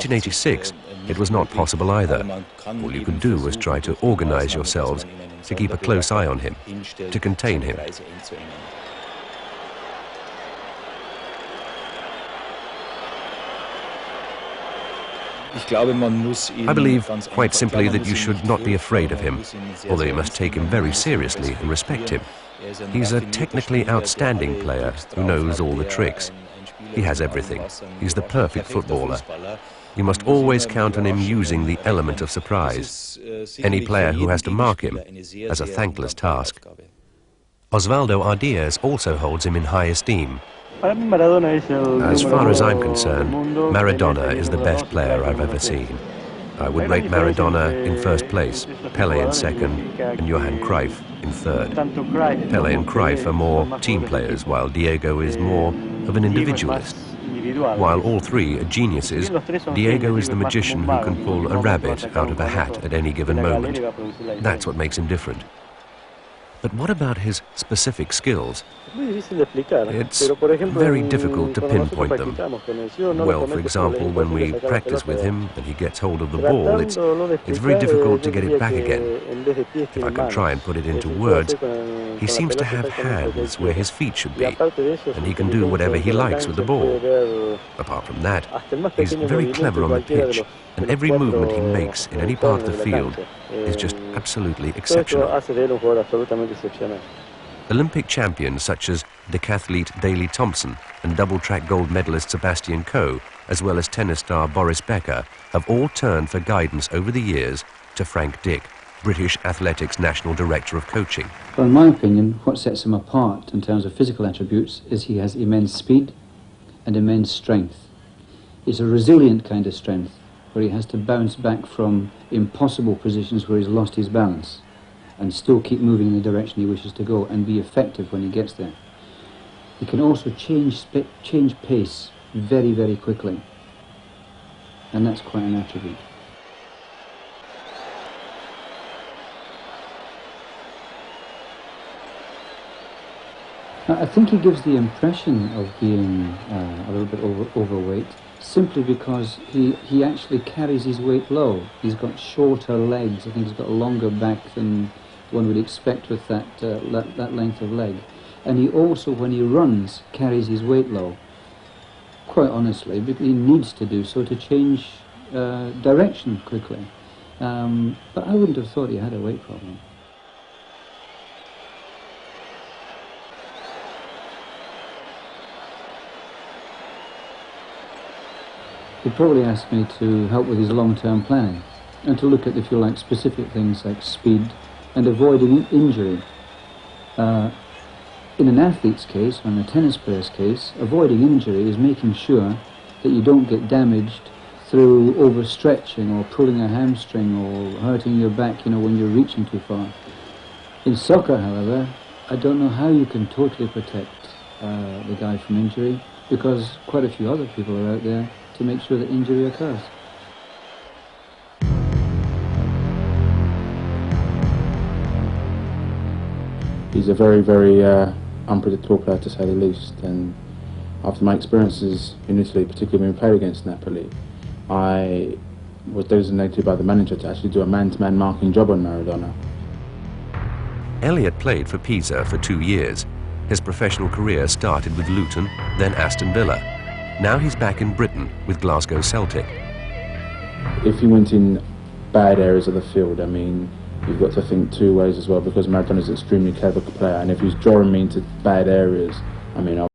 1986, it was not possible either. All you could do was try to organize yourselves to keep a close eye on him, to contain him. I believe, quite simply, that you should not be afraid of him, although you must take him very seriously and respect him. He's a technically outstanding player who knows all the tricks. He has everything. He's the perfect footballer. You must always count on him using the element of surprise. Any player who has to mark him has a thankless task. Osvaldo Ardiaz also holds him in high esteem. As far as I'm concerned, Maradona is the best player I've ever seen. I would rate Maradona in first place, Pelé in second, and Johan Cruyff in third. Pelé and Cruyff are more team players, while Diego is more of an individualist. While all three are geniuses, Diego is the magician who can pull a rabbit out of a hat at any given moment. That's what makes him different. But what about his specific skills? It's very difficult to pinpoint them. Well, for example, when we practice with him and he gets hold of the ball, it's very difficult to get it back again. If I can try and put it into words, he seems to have hands where his feet should be, and he can do whatever he likes with the ball. Apart from that, he's very clever on the pitch, and every movement he makes in any part of the field is just absolutely exceptional. Olympic champions such as decathlete Daley Thompson and double-track gold medalist Sebastian Coe, as well as tennis star Boris Becker, have all turned for guidance over the years to Frank Dick, British Athletics National Director of Coaching. Well, in my opinion, what sets him apart in terms of physical attributes is he has immense speed and immense strength. It's a resilient kind of strength, where he has to bounce back from impossible positions where he's lost his balance and still keep moving in the direction he wishes to go and be effective when he gets there. He can also change pace very, very quickly, and that's quite an attribute. I think he gives the impression of being a little bit overweight, simply because he actually carries his weight low. He's got shorter legs. I think he's got a longer back than one would expect with that length of leg. And he also, when he runs, carries his weight low. Quite honestly, but he needs to do so to change direction quickly. But I wouldn't have thought he had a weight problem. He'd probably ask me to help with his long-term planning and to look at, if you like, specific things like speed and avoiding injury. In an athlete's case, or in a tennis player's case, avoiding injury is making sure that you don't get damaged through overstretching or pulling a hamstring or hurting your back, when you're reaching too far. In soccer, however, I don't know how you can totally protect the guy from injury, because quite a few other people are out there to make sure that injury occurs. He's a very, very unpredictable player, to say the least, and after my experiences in Italy, particularly when we played against Napoli, I was designated by the manager to actually do a man-to-man marking job on Maradona. Elliott played for Pisa for 2 years. His professional career started with Luton, then Aston Villa. Now he's back in Britain with Glasgow Celtic. If he went in bad areas of the field, I mean, you've got to think two ways as well, because Maradona's an extremely clever player, and if he's drawing me into bad areas, I mean,